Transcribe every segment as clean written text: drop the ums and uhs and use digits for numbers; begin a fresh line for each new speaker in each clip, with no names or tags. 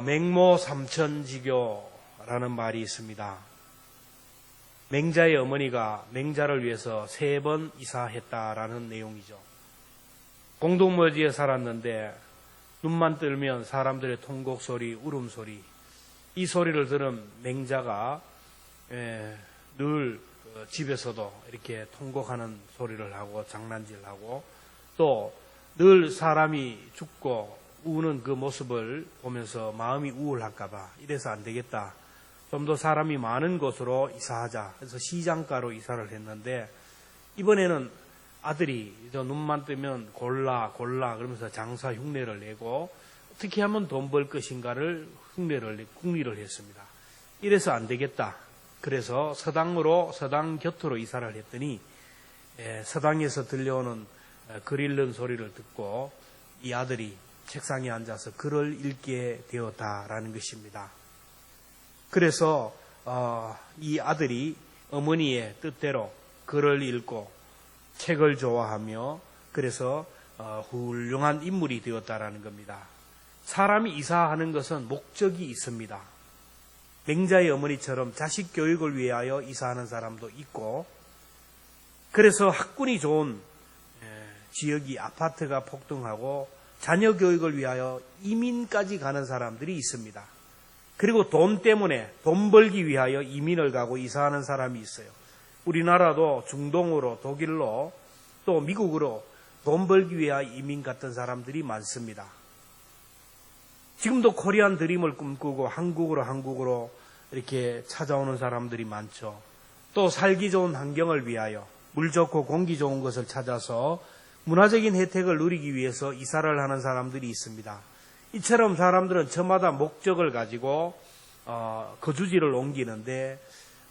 맹모 삼천지교라는 말이 있습니다. 맹자의 어머니가 맹자를 위해서 3번 이사했다라는 내용이죠. 공동묘지에 살았는데 눈만 뜨면 사람들의 통곡 소리, 울음소리, 이 소리를 들은 맹자가 늘 집에서도 이렇게 통곡하는 소리를 하고 장난질하고 또 늘 사람이 죽고 우는 그 모습을 보면서 마음이 우울할까봐 이래서 안 되겠다. 좀 더 사람이 많은 곳으로 이사하자. 그래서 시장가로 이사를 했는데 이번에는 아들이 저 눈만 뜨면 골라 그러면서 장사 흉내를 내고 어떻게 하면 돈 벌 것인가를 궁리를 했습니다. 이래서 안 되겠다. 그래서 서당 곁으로 이사를 했더니 서당에서 들려오는 글 읽는 소리를 듣고 이 아들이 책상에 앉아서 글을 읽게 되었다라는 것입니다. 그래서 이 아들이 어머니의 뜻대로 글을 읽고 책을 좋아하며 그래서 훌륭한 인물이 되었다라는 겁니다. 사람이 이사하는 것은 목적이 있습니다. 맹자의 어머니처럼 자식 교육을 위하여 이사하는 사람도 있고 그래서 학군이 좋은 지역이 아파트가 폭등하고 자녀 교육을 위하여 이민까지 가는 사람들이 있습니다. 그리고 돈 때문에 돈 벌기 위하여 이민을 가고 이사하는 사람이 있어요. 우리나라도 중동으로 독일로 또 미국으로 돈 벌기 위하여 이민 갔던 사람들이 많습니다. 지금도 코리안 드림을 꿈꾸고 한국으로 이렇게 찾아오는 사람들이 많죠. 또 살기 좋은 환경을 위하여 물 좋고 공기 좋은 것을 찾아서 문화적인 혜택을 누리기 위해서 이사를 하는 사람들이 있습니다. 이처럼 사람들은 저마다 목적을 가지고 거주지를 옮기는데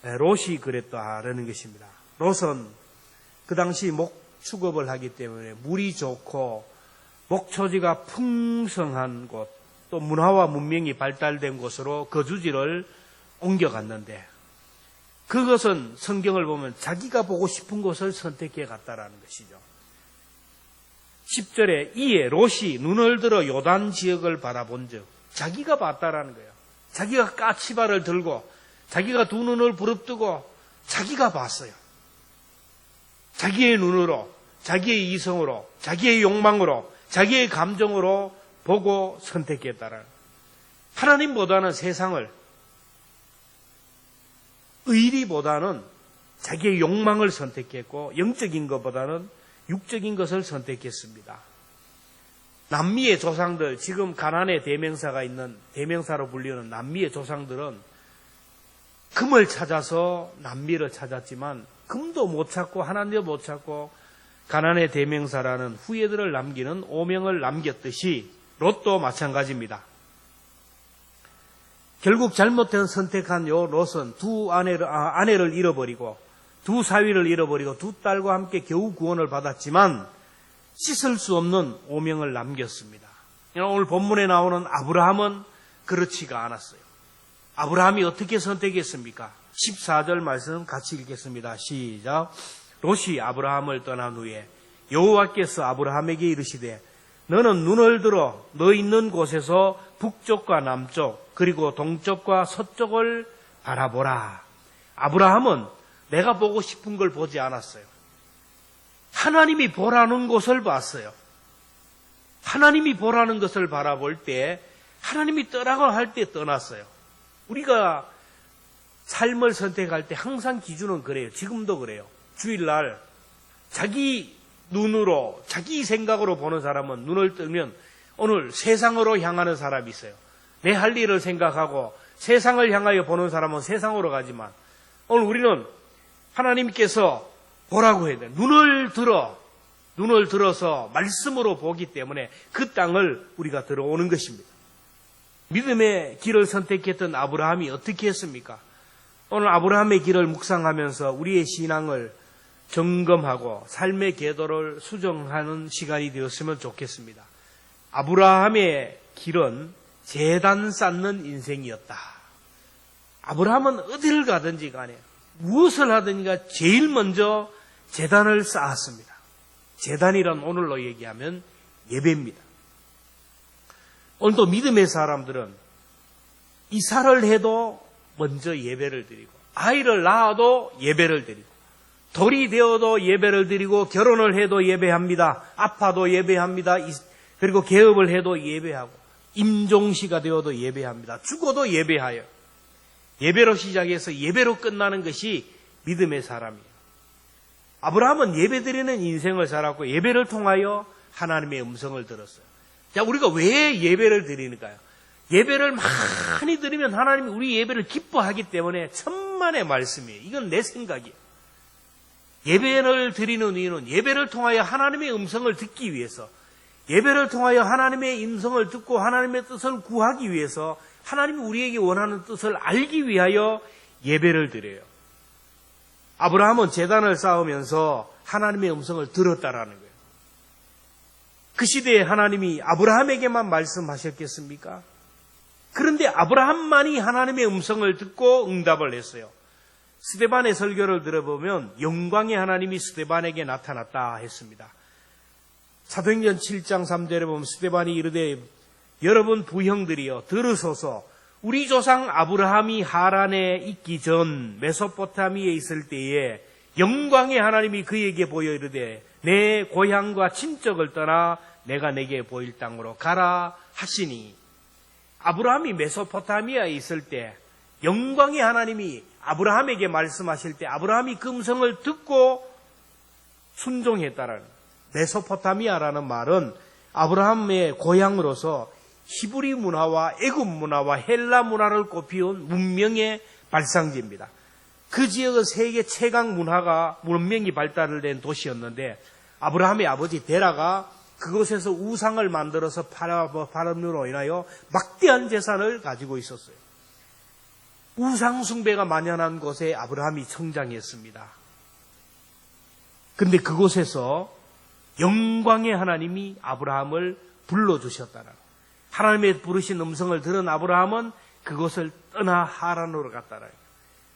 롯이 그랬다라는 것입니다. 롯은 그 당시 목축업을 하기 때문에 물이 좋고 목초지가 풍성한 곳, 또 문화와 문명이 발달된 곳으로 거주지를 옮겨갔는데 그것은 성경을 보면 자기가 보고 싶은 곳을 선택해 갔다라는 것이죠. 10절에 이에 롯이 눈을 들어 요단 지역을 바라본 즉 자기가 봤다라는 거예요. 자기가 까치발을 들고 자기가 두 눈을 부릅뜨고 자기가 봤어요. 자기의 눈으로, 자기의 이성으로, 자기의 욕망으로, 자기의 감정으로 보고 선택했다라는 거예요. 하나님보다는 세상을, 의리보다는 자기의 욕망을 선택했고 영적인 것보다는 육적인 것을 선택했습니다. 남미의 조상들, 지금 가나안의 대명사가 있는 대명사로 불리는 남미의 조상들은 금을 찾아서 남미를 찾았지만 금도 못 찾고 하나님도 못 찾고 가나안의 대명사라는 후예들을 남기는 오명을 남겼듯이 롯도 마찬가지입니다. 결국 잘못된 선택한 요 롯은 아내를 잃어버리고 두 사위를 잃어버리고 두 딸과 함께 겨우 구원을 받았지만 씻을 수 없는 오명을 남겼습니다. 오늘 본문에 나오는 아브라함은 그렇지가 않았어요. 아브라함이 어떻게 선택했습니까? 14절 말씀 같이 읽겠습니다. 시작. 롯이 아브라함을 떠난 후에 여호와께서 아브라함에게 이르시되 너는 눈을 들어 너 있는 곳에서 북쪽과 남쪽 그리고 동쪽과 서쪽을 바라보라. 아브라함은 내가 보고 싶은 걸 보지 않았어요. 하나님이 보라는 곳을 봤어요. 하나님이 보라는 것을 바라볼 때 하나님이 떠라고 할 때 떠났어요. 우리가 삶을 선택할 때 항상 기준은 그래요. 지금도 그래요. 주일날 자기 눈으로 자기 생각으로 보는 사람은 눈을 뜨면 오늘 세상으로 향하는 사람이 있어요. 내 할 일을 생각하고 세상을 향하여 보는 사람은 세상으로 가지만 오늘 우리는 하나님께서 보라고 해야 돼요. 눈을 들어서 말씀으로 보기 때문에 그 땅을 우리가 들어오는 것입니다. 믿음의 길을 선택했던 아브라함이 어떻게 했습니까? 오늘 아브라함의 길을 묵상하면서 우리의 신앙을 점검하고 삶의 궤도를 수정하는 시간이 되었으면 좋겠습니다. 아브라함의 길은 제단 쌓는 인생이었다. 아브라함은 어디를 가든지 간에 무엇을 하든가 제일 먼저 제단을 쌓았습니다. 제단이란 오늘로 얘기하면 예배입니다. 오늘도 믿음의 사람들은 이사를 해도 먼저 예배를 드리고, 아이를 낳아도 예배를 드리고, 돌이 되어도 예배를 드리고, 결혼을 해도 예배합니다. 아파도 예배합니다. 그리고 개업을 해도 예배하고, 임종시가 되어도 예배합니다. 죽어도 예배하여. 예배로 시작해서 예배로 끝나는 것이 믿음의 사람이에요. 아브라함은 예배드리는 인생을 살았고 예배를 통하여 하나님의 음성을 들었어요. 자, 우리가 왜 예배를 드리는가요? 예배를 많이 드리면 하나님이 우리 예배를 기뻐하기 때문에 천만의 말씀이에요. 이건 내 생각이에요. 예배를 드리는 이유는 예배를 통하여 하나님의 음성을 듣기 위해서, 예배를 통하여 하나님의 음성을 듣고 하나님의 뜻을 구하기 위해서, 하나님이 우리에게 원하는 뜻을 알기 위하여 예배를 드려요. 아브라함은 제단을 쌓으면서 하나님의 음성을 들었다라는 거예요. 그 시대에 하나님이 아브라함에게만 말씀하셨겠습니까? 그런데 아브라함만이 하나님의 음성을 듣고 응답을 했어요. 스데반의 설교를 들어보면 영광의 하나님이 스데반에게 나타났다 했습니다. 사도행전 7장 3절에 보면 스데반이 이르되 여러분 부형들이여 들으소서, 우리 조상 아브라함이 하란에 있기 전 메소포타미아에 있을 때에 영광의 하나님이 그에게 보여 이르되 내 고향과 친척을 떠나 내가 내게 보일 땅으로 가라 하시니, 아브라함이 메소포타미아에 있을 때 영광의 하나님이 아브라함에게 말씀하실 때 아브라함이 그 음성을 듣고 순종했다라는, 메소포타미아라는 말은 아브라함의 고향으로서 히브리 문화와 애굽 문화와 헬라 문화를 꼽히온 문명의 발상지입니다. 그 지역은 세계 최강 문명이 발달된 도시였는데 아브라함의 아버지 데라가 그곳에서 우상을 만들어서 팔음으로 인하여 막대한 재산을 가지고 있었어요. 우상 숭배가 만연한 곳에 아브라함이 성장했습니다. 그런데 그곳에서 영광의 하나님이 아브라함을 불러주셨다는, 하나님의 부르신 음성을 들은 아브라함은 그곳을 떠나 하란으로 갔다는,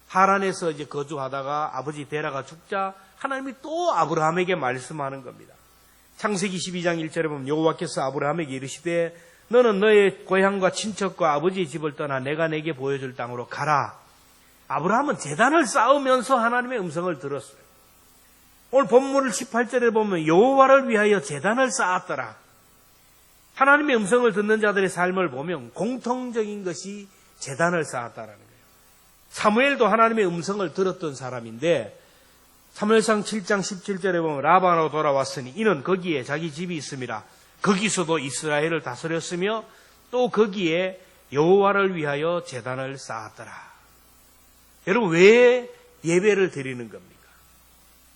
하란에서 이제 거주하다가 아버지 데라가 죽자 하나님이 또 아브라함에게 말씀하는 겁니다. 창세기 12장 1절에 보면 여호와께서 아브라함에게 이르시되 너는 너의 고향과 친척과 아버지의 집을 떠나 내가 내게 보여줄 땅으로 가라. 아브라함은 제단을 쌓으면서 하나님의 음성을 들었어요. 오늘 본문 18절에 보면 여호와를 위하여 제단을 쌓았더라. 하나님의 음성을 듣는 자들의 삶을 보면 공통적인 것이 제단을 쌓았다라는 거예요. 사무엘도 하나님의 음성을 들었던 사람인데 사무엘상 7장 17절에 보면 라반으로 돌아왔으니 이는 거기에 자기 집이 있습니다. 거기서도 이스라엘을 다스렸으며 또 거기에 여호와를 위하여 제단을 쌓았더라. 여러분, 왜 예배를 드리는 겁니까?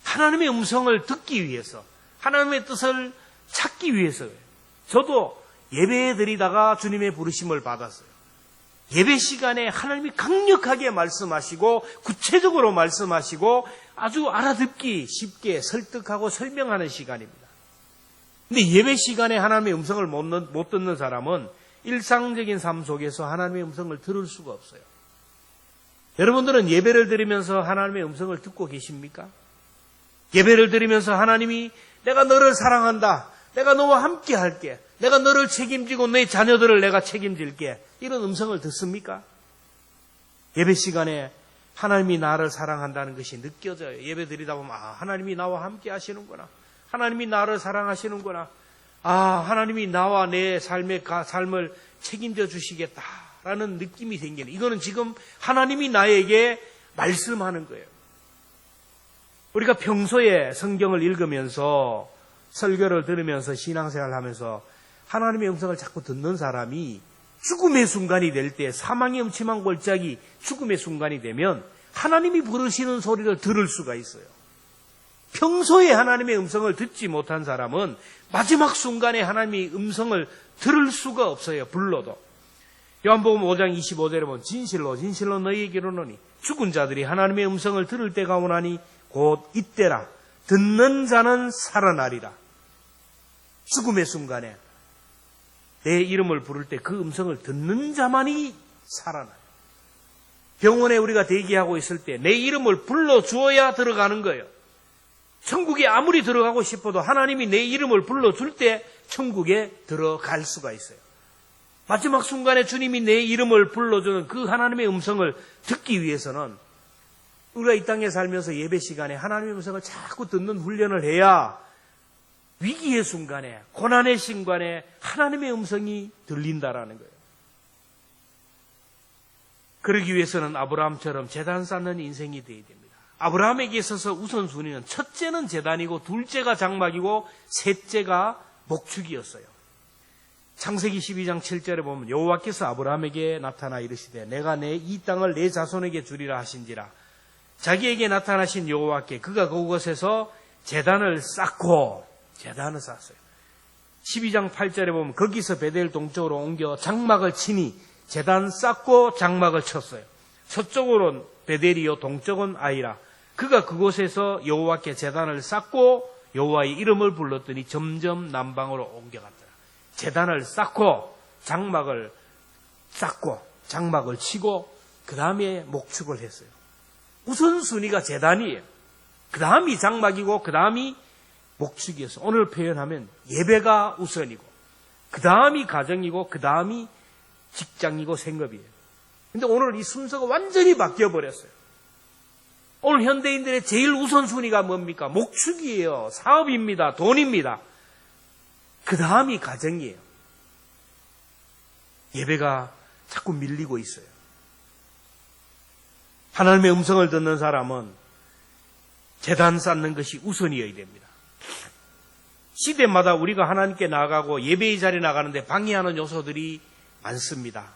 하나님의 음성을 듣기 위해서, 하나님의 뜻을 찾기 위해서예요. 저도 예배 드리다가 주님의 부르심을 받았어요. 예배 시간에 하나님이 강력하게 말씀하시고 구체적으로 말씀하시고 아주 알아듣기 쉽게 설득하고 설명하는 시간입니다. 근데 예배 시간에 하나님의 음성을 못 듣는 사람은 일상적인 삶 속에서 하나님의 음성을 들을 수가 없어요. 여러분들은 예배를 드리면서 하나님의 음성을 듣고 계십니까? 예배를 드리면서 하나님이 내가 너를 사랑한다, 내가 너와 함께 할게, 내가 너를 책임지고 내 자녀들을 내가 책임질게, 이런 음성을 듣습니까? 예배 시간에 하나님이 나를 사랑한다는 것이 느껴져요. 예배 드리다 보면 하나님이 나와 함께 하시는구나, 하나님이 나를 사랑하시는구나, 하나님이 나와 내 삶을 책임져 주시겠다라는 느낌이 생기는, 이거는 지금 하나님이 나에게 말씀하는 거예요. 우리가 평소에 성경을 읽으면서 설교를 들으면서 신앙생활을 하면서 하나님의 음성을 자꾸 듣는 사람이 죽음의 순간이 될 때, 사망의 음침한 골짜기 죽음의 순간이 되면 하나님이 부르시는 소리를 들을 수가 있어요. 평소에 하나님의 음성을 듣지 못한 사람은 마지막 순간에 하나님의 음성을 들을 수가 없어요. 불러도. 요한복음 5장 25절에 보면 진실로 진실로 너희에게 이르노니 죽은 자들이 하나님의 음성을 들을 때가 오나니 곧 이때라. 듣는 자는 살아나리라. 죽음의 순간에 내 이름을 부를 때 그 음성을 듣는 자만이 살아나요. 병원에 우리가 대기하고 있을 때 내 이름을 불러주어야 들어가는 거예요. 천국에 아무리 들어가고 싶어도 하나님이 내 이름을 불러줄 때 천국에 들어갈 수가 있어요. 마지막 순간에 주님이 내 이름을 불러주는 그 하나님의 음성을 듣기 위해서는 우리가 이 땅에 살면서 예배 시간에 하나님의 음성을 자꾸 듣는 훈련을 해야 위기의 순간에, 고난의 순간에 하나님의 음성이 들린다라는 거예요. 그러기 위해서는 아브라함처럼 제단 쌓는 인생이 되어야 됩니다. 아브라함에게 있어서 우선순위는 첫째는 제단이고 둘째가 장막이고 셋째가 목축이었어요. 창세기 12장 7절에 보면 여호와께서 아브라함에게 나타나 이르시되 내가 이 땅을 내 자손에게 주리라 하신지라. 자기에게 나타나신 여호와께 그가 그곳에서 제단을 쌓고 제단을 쌓았어요. 12장 8절에 보면 거기서 베델 동쪽으로 옮겨 장막을 치니 제단 쌓고 장막을 쳤어요. 서쪽으로는 베델이요 동쪽은 아이라. 그가 그곳에서 여호와께 제단을 쌓고 여호와의 이름을 불렀더니 점점 남방으로 옮겨갔더라. 제단을 쌓고 장막을 쌓고 장막을 치고 그 다음에 목축을 했어요. 우선순위가 제단이에요. 그 다음이 장막이고 그 다음이 목축이었어요. 오늘 표현하면 예배가 우선이고 그 다음이 가정이고 그 다음이 직장이고 생업이에요. 근데 오늘 이 순서가 완전히 바뀌어버렸어요. 오늘 현대인들의 제일 우선순위가 뭡니까? 목축이에요. 사업입니다. 돈입니다. 그 다음이 가정이에요. 예배가 자꾸 밀리고 있어요. 하나님의 음성을 듣는 사람은 제단 쌓는 것이 우선이어야 됩니다. 시대마다 우리가 하나님께 나아가고 예배의 자리에 나가는데 방해하는 요소들이 많습니다.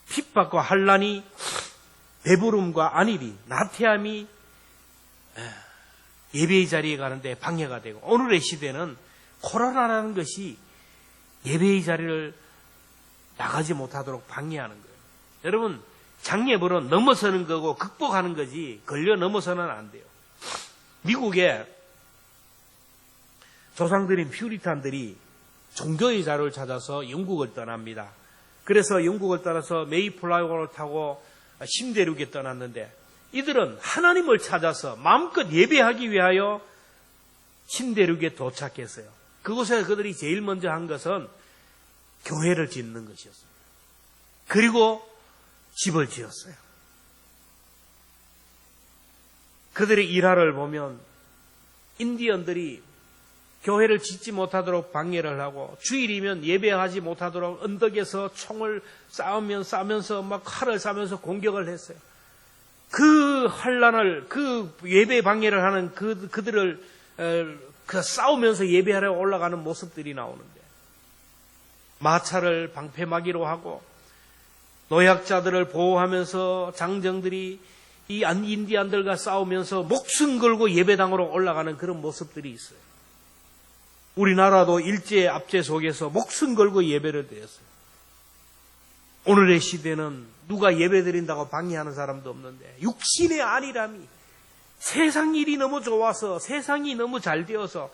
핍박과 환난이, 배부름과 안일이, 나태함이 예배의 자리에 가는데 방해가 되고, 오늘의 시대는 코로나라는 것이 예배의 자리를 나가지 못하도록 방해하는 거예요. 여러분, 장애물은 넘어서는 거고 극복하는 거지 걸려 넘어서는 안 돼요. 미국의 조상들인 퓨리탄들이 종교의 자료를 찾아서 영국을 떠납니다. 그래서 영국을 떠나서 메이플라워를 타고 신대륙에 떠났는데 이들은 하나님을 찾아서 마음껏 예배하기 위하여 신대륙에 도착했어요. 그곳에 그들이 제일 먼저 한 것은 교회를 짓는 것이었어요. 그리고 집을 지었어요. 그들의 일화를 보면 인디언들이 교회를 짓지 못하도록 방해를 하고 주일이면 예배하지 못하도록 언덕에서 총을 쏴면서 막 칼을 쏴면서 공격을 했어요. 그 환란을, 그 예배 방해를 하는 그들을 싸우면서 예배하러 올라가는 모습들이 나오는데, 마차를 방패막이로 하고 노약자들을 보호하면서 장정들이 이 인디안들과 싸우면서 목숨 걸고 예배당으로 올라가는 그런 모습들이 있어요. 우리나라도 일제 압제 속에서 목숨 걸고 예배를 드렸어요. 오늘의 시대는 누가 예배 드린다고 방해하는 사람도 없는데 육신의 안일함이, 세상 일이 너무 좋아서, 세상이 너무 잘 되어서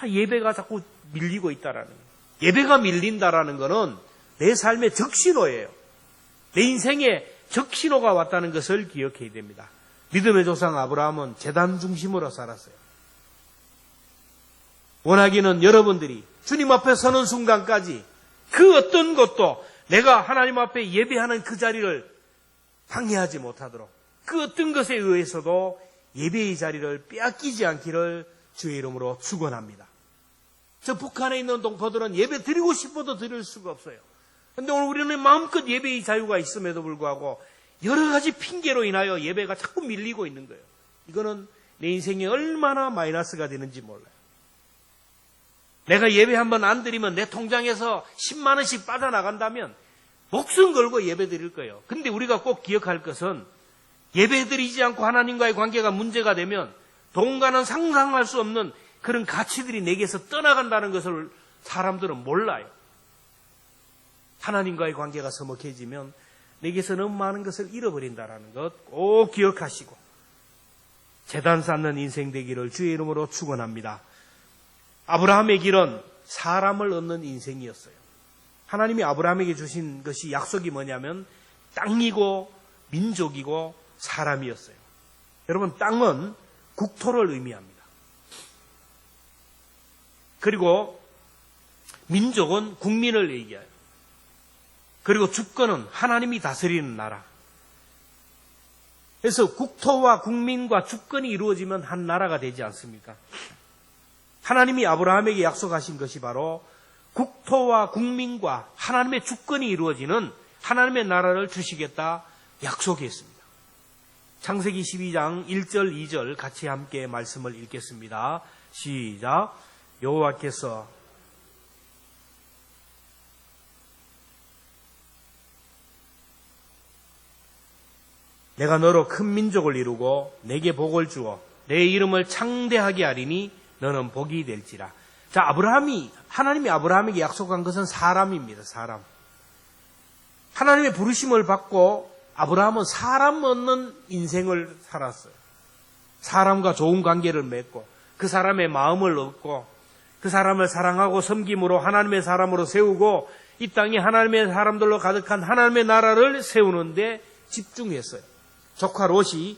예배가 자꾸 밀리고 있다라는 거예요. 예배가 밀린다라는 것은 내 삶의 적신호예요. 내 인생에 적신호가 왔다는 것을 기억해야 됩니다. 믿음의 조상 아브라함은 제단 중심으로 살았어요. 원하기는 여러분들이 주님 앞에 서는 순간까지 그 어떤 것도 내가 하나님 앞에 예배하는 그 자리를 방해하지 못하도록, 그 어떤 것에 의해서도 예배의 자리를 빼앗기지 않기를 주의 이름으로 축원합니다. 저 북한에 있는 동포들은 예배 드리고 싶어도 드릴 수가 없어요. 그런데 오늘 우리는 마음껏 예배의 자유가 있음에도 불구하고 여러 가지 핑계로 인하여 예배가 자꾸 밀리고 있는 거예요. 이거는 내 인생에 얼마나 마이너스가 되는지 몰라요. 내가 예배 한번 안 드리면 내 통장에서 10만 원씩 빠져나간다면 목숨 걸고 예배 드릴 거예요. 근데 우리가 꼭 기억할 것은 예배 드리지 않고 하나님과의 관계가 문제가 되면 동가는 상상할 수 없는 그런 가치들이 내게서 떠나간다는 것을 사람들은 몰라요. 하나님과의 관계가 서먹해지면 내게서 너무 많은 것을 잃어버린다는 것 꼭 기억하시고 제단 쌓는 인생 되기를 주의 이름으로 축원합니다. 아브라함의 길은 사람을 얻는 인생이었어요. 하나님이 아브라함에게 주신 것이 약속이 뭐냐면 땅이고 민족이고 사람이었어요. 여러분, 땅은 국토를 의미합니다. 그리고 민족은 국민을 얘기해요. 그리고 주권은 하나님이 다스리는 나라. 그래서 국토와 국민과 주권이 이루어지면 한 나라가 되지 않습니까? 하나님이 아브라함에게 약속하신 것이 바로 국토와 국민과 하나님의 주권이 이루어지는 하나님의 나라를 주시겠다 약속했습니다. 창세기 12장 1절 2절 같이 함께 말씀을 읽겠습니다. 시작. 여호와께서 내가 너로 큰 민족을 이루고 내게 복을 주어 내 이름을 창대하게 하리니 너는 복이 될지라. 자, 하나님이 아브라함에게 약속한 것은 사람입니다. 사람. 하나님의 부르심을 받고 아브라함은 사람 얻는 인생을 살았어요. 사람과 좋은 관계를 맺고 그 사람의 마음을 얻고 그 사람을 사랑하고 섬김으로 하나님의 사람으로 세우고 이 땅에 하나님의 사람들로 가득한 하나님의 나라를 세우는데 집중했어요. 조카 롯이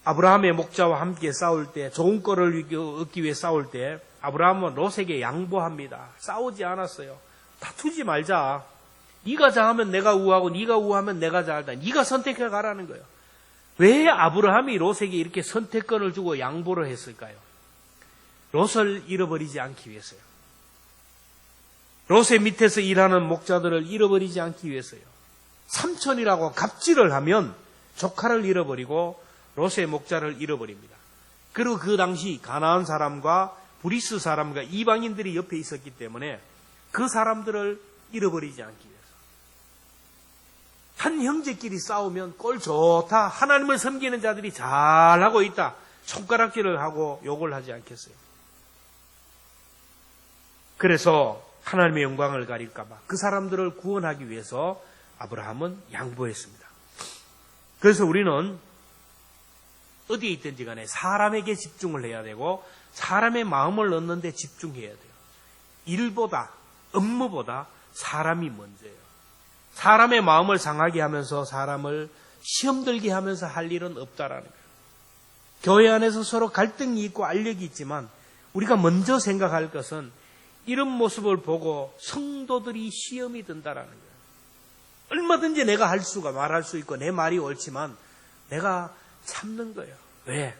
아브라함의 목자와 함께 싸울 때, 좋은 꼴을 얻기 위해 싸울 때 아브라함은 롯에게 양보합니다. 싸우지 않았어요. 다투지 말자. 네가 장하면 내가 우하고 네가 우하면 내가 잘다. 네가 선택해 가라는 거예요. 왜 아브라함이 롯에게 이렇게 선택권을 주고 양보를 했을까요? 롯을 잃어버리지 않기 위해서요. 롯의 밑에서 일하는 목자들을 잃어버리지 않기 위해서요. 삼촌이라고 갑질을 하면 조카를 잃어버리고 롯의 목자를 잃어버립니다. 그리고 그 당시 가나안 사람과 브리스 사람과 이방인들이 옆에 있었기 때문에 그 사람들을 잃어버리지 않기 위해서. 한 형제끼리 싸우면 꼴 좋다. 하나님을 섬기는 자들이 잘하고 있다. 손가락질을 하고 욕을 하지 않겠어요. 그래서 하나님의 영광을 가릴까 봐 그 사람들을 구원하기 위해서 아브라함은 양보했습니다. 그래서 우리는 어디에 있든지 간에 사람에게 집중을 해야 되고 사람의 마음을 얻는 데 집중해야 돼요. 일보다 업무보다 사람이 먼저예요. 사람의 마음을 상하게 하면서 사람을 시험 들게 하면서 할 일은 없다라는 거예요. 교회 안에서 서로 갈등이 있고 알력이 있지만 우리가 먼저 생각할 것은 이런 모습을 보고 성도들이 시험이 든다라는 거예요. 얼마든지 내가 말할 수 있고 내 말이 옳지만 내가 참는 거예요. 왜?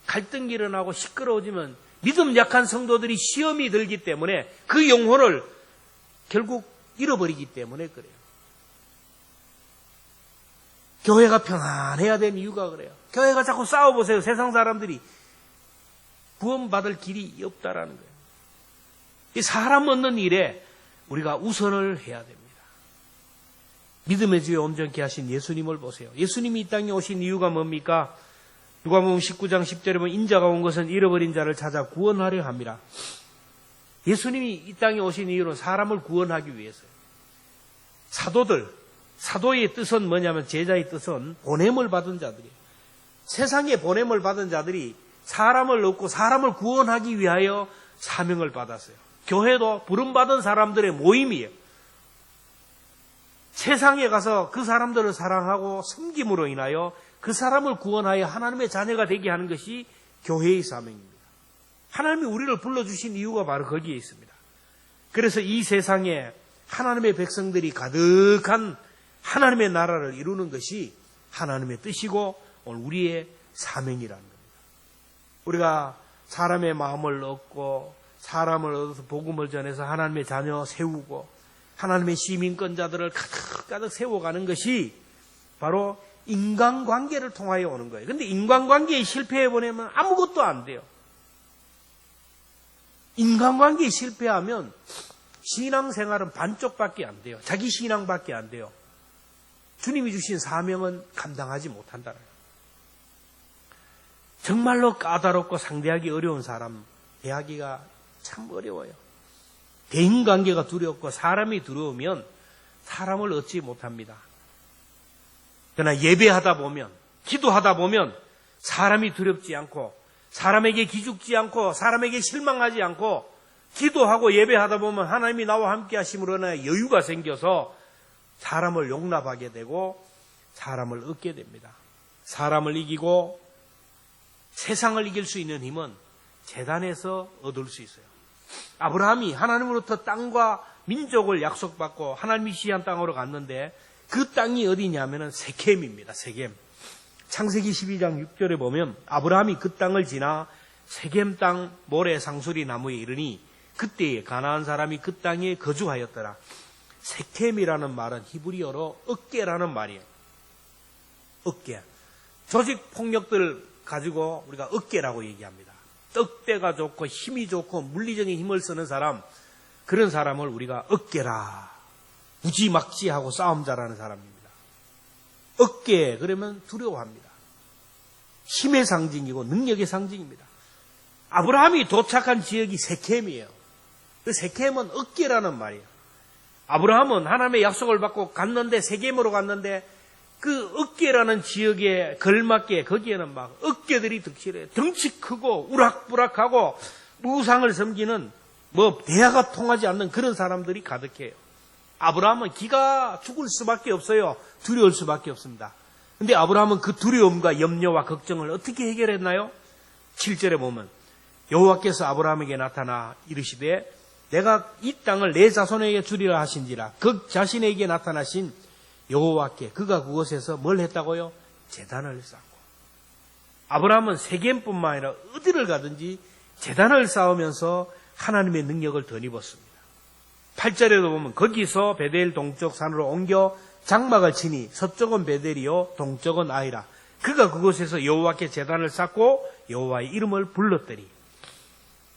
갈등이 일어나고 시끄러워지면 믿음 약한 성도들이 시험이 들기 때문에 그 영혼을 결국 잃어버리기 때문에 그래요. 교회가 평안해야 되는 이유가 그래요. 교회가 자꾸 싸워보세요. 세상 사람들이 구원받을 길이 없다라는 거예요. 이 사람 얻는 일에 우리가 우선을 해야 됩니다. 믿음의 주에 온전케 하신 예수님을 보세요. 예수님이 이 땅에 오신 이유가 뭡니까? 누가복음 19장 10절에 보면 인자가 온 것은 잃어버린 자를 찾아 구원하려 합니다. 예수님이 이 땅에 오신 이유는 사람을 구원하기 위해서요. 사도의 뜻은 뭐냐면 제자의 뜻은 보냄을 받은 자들이에요. 세상에 보냄을 받은 자들이 사람을 얻고 사람을 구원하기 위하여 사명을 받았어요. 교회도 부름받은 사람들의 모임이에요. 세상에 가서 그 사람들을 사랑하고 섬김으로 인하여 그 사람을 구원하여 하나님의 자녀가 되게 하는 것이 교회의 사명입니다. 하나님이 우리를 불러주신 이유가 바로 거기에 있습니다. 그래서 이 세상에 하나님의 백성들이 가득한 하나님의 나라를 이루는 것이 하나님의 뜻이고 오늘 우리의 사명이라는 겁니다. 우리가 사람의 마음을 얻고 사람을 얻어서 복음을 전해서 하나님의 자녀 세우고 하나님의 시민권자들을 가득가득 세워가는 것이 바로 인간관계를 통하여 오는 거예요. 그런데 인간관계에 실패해보내면 아무것도 안 돼요. 인간관계에 실패하면 신앙생활은 반쪽밖에 안 돼요. 자기 신앙밖에 안 돼요. 주님이 주신 사명은 감당하지 못한다는 거예요. 정말로 까다롭고 상대하기 어려운 사람 대하기가 참 어려워요. 대인관계가 두렵고 사람이 두려우면 사람을 얻지 못합니다. 그러나 예배하다 보면 기도하다 보면 사람이 두렵지 않고 사람에게 기죽지 않고 사람에게 실망하지 않고 기도하고 예배하다 보면 하나님이 나와 함께 하심으로 인하여 여유가 생겨서 사람을 용납하게 되고 사람을 얻게 됩니다. 사람을 이기고 세상을 이길 수 있는 힘은 재단에서 얻을 수 있어요. 아브라함이 하나님으로부터 땅과 민족을 약속받고 하나님이 지시한 땅으로 갔는데 그 땅이 어디냐면은 세겜입니다. 세겜. 창세기 12장 6절에 보면 아브라함이 그 땅을 지나 세겜 땅 모래 상수리 나무에 이르니 그때에 가나안 사람이 그 땅에 거주하였더라. 세겜이라는 말은 히브리어로 어깨라는 말이에요. 어깨. 조직 폭력들 가지고 우리가 어깨라고 얘기합니다. 떡대가 좋고 힘이 좋고 물리적인 힘을 쓰는 사람, 그런 사람을 우리가 어깨라. 무지막지하고 싸움 잘하는 사람입니다. 어깨 그러면 두려워합니다. 힘의 상징이고 능력의 상징입니다. 아브라함이 도착한 지역이 세겜이에요. 그 세겜은 어깨라는 말이에요. 아브라함은 하나님의 약속을 받고 갔는데 세겜으로 갔는데 그 어깨라는 지역에 걸맞게 거기에는 막 어깨들이 득실해요. 덩치 크고 우락부락하고 우상을 섬기는 뭐 대화가 통하지 않는 그런 사람들이 가득해요. 아브라함은 기가 죽을 수밖에 없어요. 두려울 수밖에 없습니다. 근데 아브라함은 그 두려움과 염려와 걱정을 어떻게 해결했나요? 7절에 보면 여호와께서 아브라함에게 나타나 이르시되 내가 이 땅을 내 자손에게 주리라 하신지라. 그 자신에게 나타나신 여호와께 그가 그곳에서 뭘 했다고요? 제단을 쌓고. 아브라함은 세겜뿐만 아니라 어디를 가든지 제단을 쌓으면서 하나님의 능력을 덧입었습니다. 8절에도 보면 거기서 베델 동쪽 산으로 옮겨 장막을 치니 서쪽은 베델이요 동쪽은 아이라. 그가 그곳에서 여호와께 제단을 쌓고 여호와의 이름을 불렀더니.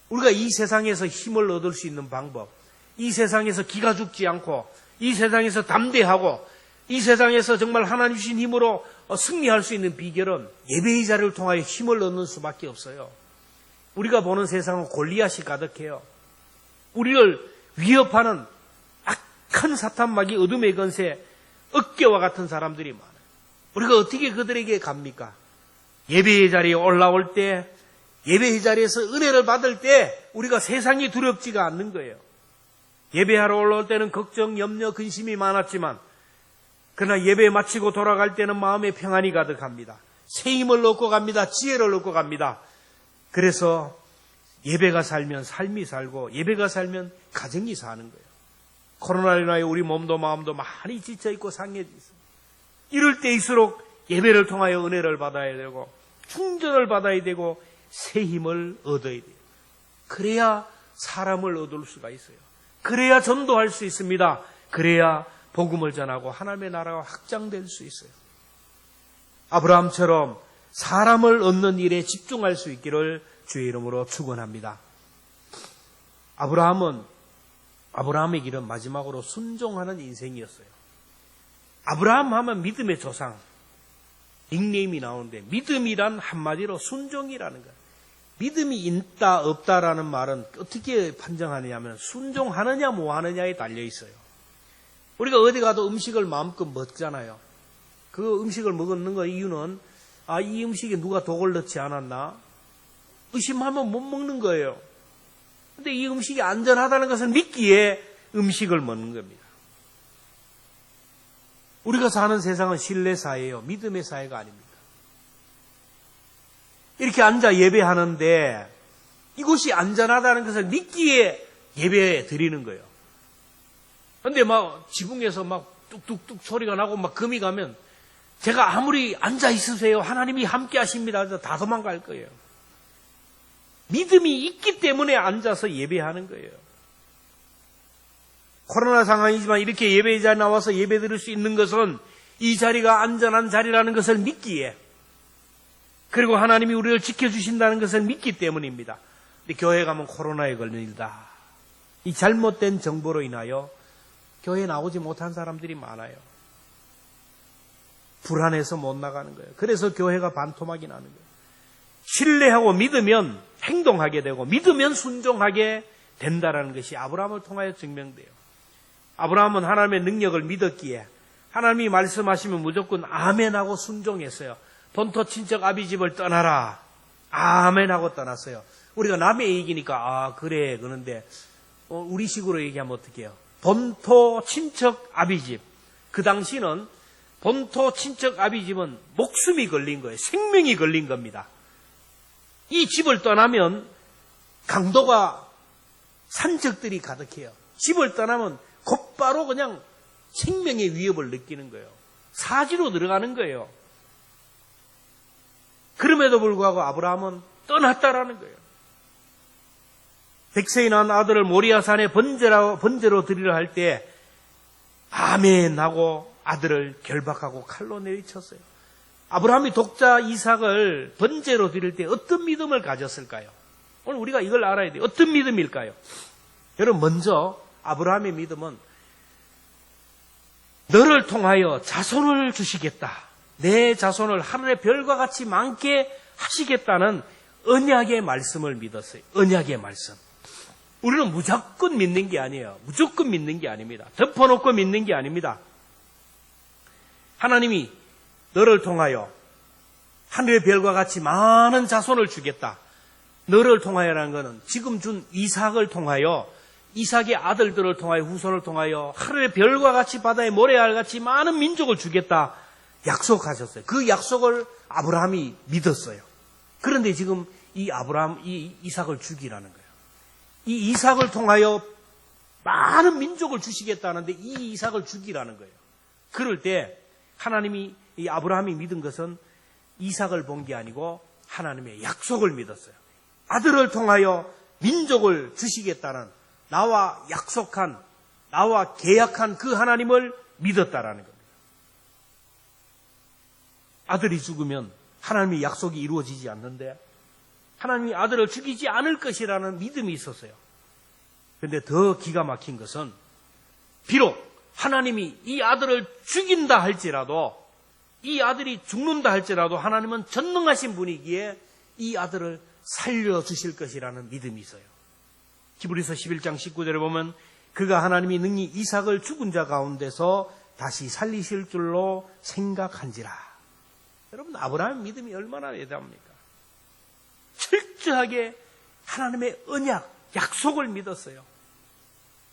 우리가 이 세상에서 힘을 얻을 수 있는 방법, 이 세상에서 기가 죽지 않고, 이 세상에서 담대하고, 이 세상에서 정말 하나님 주신 힘으로 승리할 수 있는 비결은 예배의 자리를 통하여 힘을 얻는 수밖에 없어요. 우리가 보는 세상은 골리앗이 가득해요. 우리를 위협하는 악한 사탄마귀 어둠의 건세, 어깨와 같은 사람들이 많아요. 우리가 어떻게 그들에게 갑니까? 예배의 자리에 올라올 때, 예배의 자리에서 은혜를 받을 때 우리가 세상이 두렵지가 않는 거예요. 예배하러 올라올 때는 걱정, 염려, 근심이 많았지만 그러나 예배 마치고 돌아갈 때는 마음에 평안이 가득합니다. 새 힘을 얻고 갑니다. 지혜를 얻고 갑니다. 그래서 예배가 살면 삶이 살고 예배가 살면 가정이 사는 거예요. 코로나로 인하여 우리 몸도 마음도 많이 지쳐있고 상해져 있습니다. 이럴 때일수록 예배를 통하여 은혜를 받아야 되고 충전을 받아야 되고 새 힘을 얻어야 돼요. 그래야 사람을 얻을 수가 있어요. 그래야 전도할 수 있습니다. 그래야 복음을 전하고 하나님의 나라가 확장될 수 있어요. 아브라함처럼 사람을 얻는 일에 집중할 수 있기를 주의 이름으로 축원합니다. 아브라함의 길은 마지막으로 순종하는 인생이었어요. 아브라함 하면 믿음의 조상, 닉네임이 나오는데 믿음이란 한마디로 순종이라는 거예요. 믿음이 있다 없다라는 말은 어떻게 판정하느냐 하면 순종하느냐 뭐 하느냐에 달려 있어요. 우리가 어디 가도 음식을 마음껏 먹잖아요. 그 음식을 먹는 거 이유는 이 음식에 누가 독을 넣지 않았나? 의심하면 못 먹는 거예요. 근데 이 음식이 안전하다는 것을 믿기에 음식을 먹는 겁니다. 우리가 사는 세상은 신뢰 사회예요. 믿음의 사회가 아닙니다. 이렇게 앉아 예배하는데 이곳이 안전하다는 것을 믿기에 예배 드리는 거예요. 근데 막 지붕에서 막 뚝뚝뚝 소리가 나고 막 금이 가면 제가 아무리 앉아 있으세요. 하나님이 함께 하십니다. 그래서 다 도망갈 거예요. 믿음이 있기 때문에 앉아서 예배하는 거예요. 코로나 상황이지만 이렇게 예배의 자리에 나와서 예배 드릴 수 있는 것은 이 자리가 안전한 자리라는 것을 믿기에, 그리고 하나님이 우리를 지켜주신다는 것을 믿기 때문입니다. 근데 교회 가면 코로나에 걸린다. 이 잘못된 정보로 인하여 교회에 나오지 못한 사람들이 많아요. 불안해서 못 나가는 거예요. 그래서 교회가 반토막이 나는 거예요. 신뢰하고 믿으면 행동하게 되고 믿으면 순종하게 된다는 것이 아브라함을 통하여 증명돼요. 아브라함은 하나님의 능력을 믿었기에 하나님이 말씀하시면 무조건 아멘하고 순종했어요. 본토 친척 아비집을 떠나라. 아멘하고 떠났어요. 우리가 남의 얘기니까 그래 그런데 우리식으로 얘기하면 어떻게 해요? 본토 친척 아비집. 그 당시는 본토 친척 아비집은 목숨이 걸린 거예요. 생명이 걸린 겁니다. 이 집을 떠나면 강도가 산적들이 가득해요. 집을 떠나면 곧바로 그냥 생명의 위협을 느끼는 거예요. 사지로 들어가는 거예요. 그럼에도 불구하고 아브라함은 떠났다라는 거예요. 100세에 낳은 아들을 모리아산에 번제로 드리려 할 때 아멘 하고 아들을 결박하고 칼로 내리쳤어요. 아브라함이 독자 이삭을 번제로 드릴 때 어떤 믿음을 가졌을까요? 오늘 우리가 이걸 알아야 돼요. 어떤 믿음일까요? 여러분, 먼저 아브라함의 믿음은 너를 통하여 자손을 주시겠다. 내 자손을 하늘의 별과 같이 많게 하시겠다는 언약의 말씀을 믿었어요. 언약의 말씀. 우리는 무조건 믿는 게 아니에요. 무조건 믿는 게 아닙니다. 덮어놓고 믿는 게 아닙니다. 하나님이 너를 통하여 하늘의 별과 같이 많은 자손을 주겠다. 너를 통하여라는 것은 지금 준 이삭을 통하여, 이삭의 아들들을 통하여, 후손을 통하여 하늘의 별과 같이 바다의 모래알 같이 많은 민족을 주겠다 약속하셨어요. 그 약속을 아브라함이 믿었어요. 그런데 지금 이 이삭을 죽이라는 거예요. 이 이삭을 통하여 많은 민족을 주시겠다는데 이 이삭을 죽이라는 거예요. 그럴 때 하나님이, 이 아브라함이 믿은 것은 이삭을 본 게 아니고 하나님의 약속을 믿었어요. 아들을 통하여 민족을 주시겠다는 나와 약속한, 나와 계약한 그 하나님을 믿었다라는 겁니다. 아들이 죽으면 하나님의 약속이 이루어지지 않는데 하나님이 아들을 죽이지 않을 것이라는 믿음이 있었어요. 그런데 더 기가 막힌 것은 비록 하나님이 이 아들을 죽인다 할지라도, 이 아들이 죽는다 할지라도 하나님은 전능하신 분이기에 이 아들을 살려주실 것이라는 믿음이 있어요. 히브리서 11장 19절에 보면 그가 하나님이 능히 이삭을 죽은 자 가운데서 다시 살리실 줄로 생각한지라. 여러분, 아브라함의 믿음이 얼마나 대단합니까? 철저하게 하나님의 언약, 약속을 믿었어요.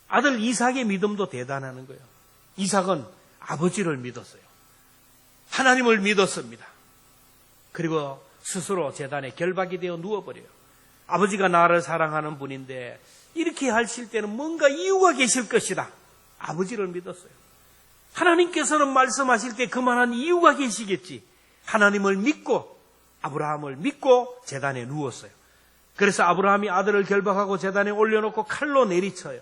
아들 이삭의 믿음도 대단하는 거예요. 이삭은 아버지를 믿었어요. 하나님을 믿었습니다. 그리고 스스로 제단에 결박이 되어 누워버려요. 아버지가 나를 사랑하는 분인데 이렇게 하실 때는 뭔가 이유가 계실 것이다. 아버지를 믿었어요. 하나님께서는 말씀하실 때 그만한 이유가 계시겠지. 하나님을 믿고, 아브라함을 믿고 제단에 누웠어요. 그래서 아브라함이 아들을 결박하고 제단에 올려놓고 칼로 내리쳐요.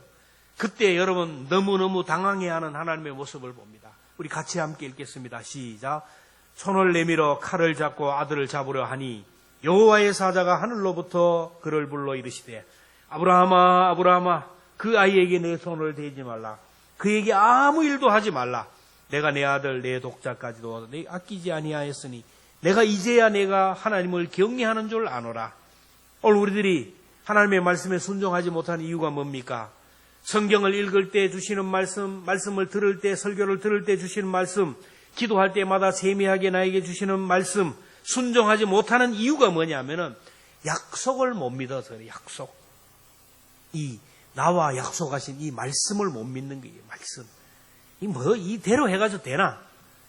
그때 여러분 너무너무 당황해하는 하나님의 모습을 봅니다. 우리 같이 함께 읽겠습니다. 시작. 손을 내밀어 칼을 잡고 아들을 잡으려 하니 여호와의 사자가 하늘로부터 그를 불러 이르시되 아브라함아, 아브라함아, 그 아이에게 내 손을 대지 말라. 그에게 아무 일도 하지 말라. 내가 내 아들 내 독자까지도 내 아끼지 아니하였으니 내가 이제야 내가 하나님을 경외하는 줄 아노라. 오늘 우리들이 하나님의 말씀에 순종하지 못하는 이유가 뭡니까? 성경을 읽을 때 주시는 말씀을 들을 때, 설교를 들을 때 주시는 말씀, 기도할 때마다 세미하게 나에게 주시는 말씀, 순종하지 못하는 이유가 뭐냐면은 약속을 못 믿어서 그래요. 약속. 나와 약속하신 이 말씀을 못 믿는 거예요. 말씀. 이대로 해가지고 되나?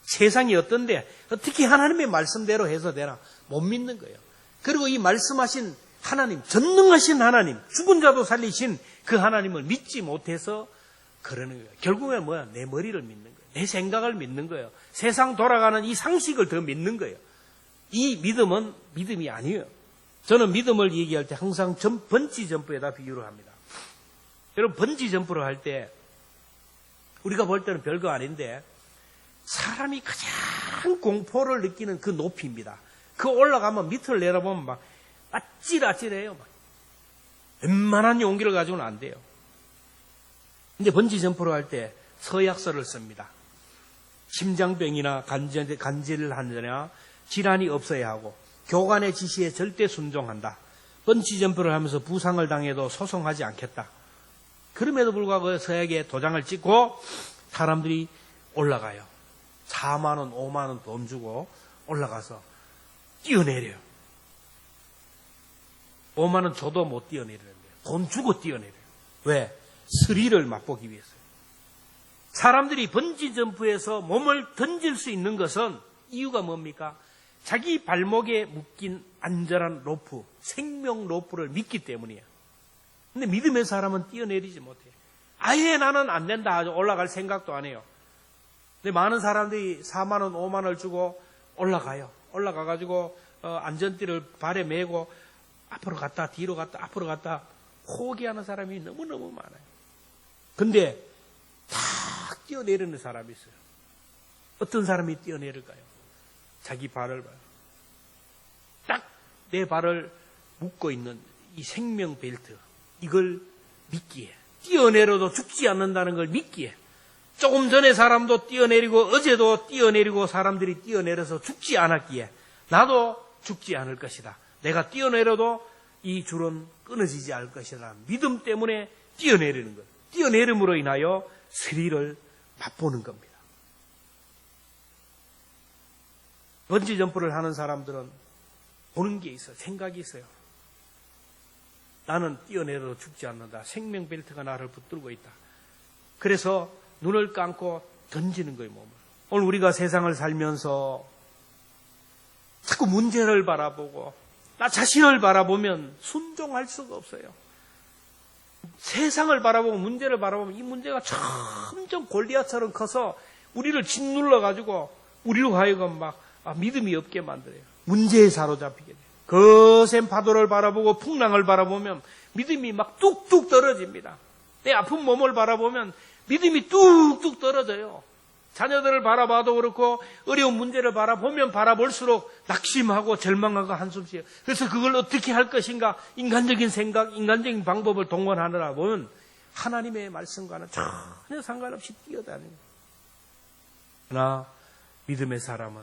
세상이 어떤데 어떻게 하나님의 말씀대로 해서 되나? 못 믿는 거예요. 그리고 이 말씀하신 하나님, 전능하신 하나님, 죽은 자도 살리신 그 하나님을 믿지 못해서 그러는 거예요. 결국엔 뭐야? 내 머리를 믿는 거예요. 내 생각을 믿는 거예요. 세상 돌아가는 이 상식을 더 믿는 거예요. 이 믿음은 믿음이 아니에요. 저는 믿음을 얘기할 때 항상 번지 점프에다 비유를 합니다. 여러분, 번지 점프를 할 때 우리가 볼 때는 별거 아닌데 사람이 가장 공포를 느끼는 그 높이입니다. 그 올라가면 밑을 내려보면 막 아찔아찔해요. 웬만한 용기를 가지고는 안 돼요. 근데 번지 점프를 할 때 서약서를 씁니다. 심장병이나 간질환이나 질환이 없어야 하고 교관의 지시에 절대 순종한다. 번지 점프를 하면서 부상을 당해도 소송하지 않겠다. 그럼에도 불구하고 서약에 도장을 찍고 사람들이 올라가요. 4만 원, 5만 원 돈 주고 올라가서 뛰어내려요. 5만 원 줘도 못 뛰어내리는데 돈 주고 뛰어내려요. 왜? 스릴을 맛보기 위해서요. 사람들이 번지점프에서 몸을 던질 수 있는 것은 이유가 뭡니까? 자기 발목에 묶인 안전한 로프, 생명 로프를 믿기 때문이에요. 근데 믿음의 사람은 뛰어내리지 못해요. 아예 나는 안 된다 하죠. 올라갈 생각도 안 해요. 근데 많은 사람들이 4만 원, 5만 원을 주고 올라가요. 올라가가지고 안전띠를 발에 메고 앞으로 갔다 뒤로 갔다 앞으로 갔다 포기하는 사람이 너무너무 많아요. 근데 탁 뛰어내리는 사람이 있어요. 어떤 사람이 뛰어내릴까요? 자기 발을 봐요. 딱 내 발을 묶고 있는 이 생명 벨트, 이걸 믿기에, 뛰어내려도 죽지 않는다는 걸 믿기에, 조금 전에 사람도 뛰어내리고 어제도 뛰어내리고 사람들이 뛰어내려서 죽지 않았기에 나도 죽지 않을 것이다. 내가 뛰어내려도 이 줄은 끊어지지 않을 것이다. 믿음 때문에 뛰어내리는 것. 뛰어내림으로 인하여 스릴을 맛보는 겁니다. 번지 점프를 하는 사람들은 보는 게 있어요. 생각이 있어요. 나는 뛰어내려도 죽지 않는다. 생명 벨트가 나를 붙들고 있다. 그래서 눈을 감고 던지는 거예요, 몸을. 오늘 우리가 세상을 살면서 자꾸 문제를 바라보고 나 자신을 바라보면 순종할 수가 없어요. 세상을 바라보고 문제를 바라보면 이 문제가 점점 골리앗처럼 커서 우리를 짓눌러가지고 우리로 하여금 막 믿음이 없게 만들어요. 문제에 사로잡히게 돼요. 거센 파도를 바라보고 풍랑을 바라보면 믿음이 막 뚝뚝 떨어집니다. 내 아픈 몸을 바라보면 믿음이 뚝뚝 떨어져요. 자녀들을 바라봐도 그렇고 어려운 문제를 바라보면 바라볼수록 낙심하고 절망하고 한숨 쉬어요. 그래서 그걸 어떻게 할 것인가 인간적인 생각, 인간적인 방법을 동원하느라 보면 하나님의 말씀과는 전혀 상관없이 뛰어다니는 거예요. 그러나 믿음의 사람은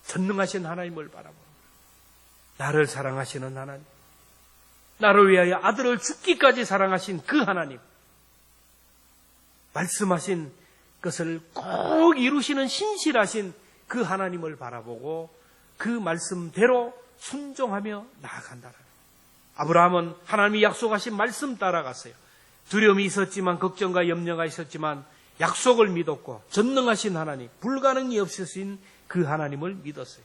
전능하신 하나님을 바라보는 거예요. 나를 사랑하시는 하나님, 나를 위하여 아들을 죽기까지 사랑하신 그 하나님, 말씀하신 것을 꼭 이루시는 신실하신 그 하나님을 바라보고 그 말씀대로 순종하며 나아간다는 거예요. 아브라함은 하나님이 약속하신 말씀 따라갔어요. 두려움이 있었지만, 걱정과 염려가 있었지만 약속을 믿었고 전능하신 하나님, 불가능이 없으신 그 하나님을 믿었어요.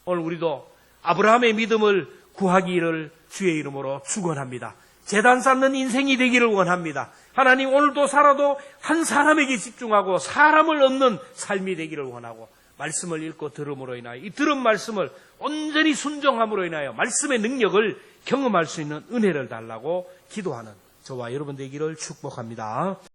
오늘 우리도 아브라함의 믿음을 구하기를 주의 이름으로 축원합니다. 재단 쌓는 인생이 되기를 원합니다. 하나님, 오늘도 살아도 한 사람에게 집중하고 사람을 얻는 삶이 되기를 원하고, 말씀을 읽고 들음으로 인하여 이 들은 말씀을 온전히 순종함으로 인하여 말씀의 능력을 경험할 수 있는 은혜를 달라고 기도하는 저와 여러분 되기를 축복합니다.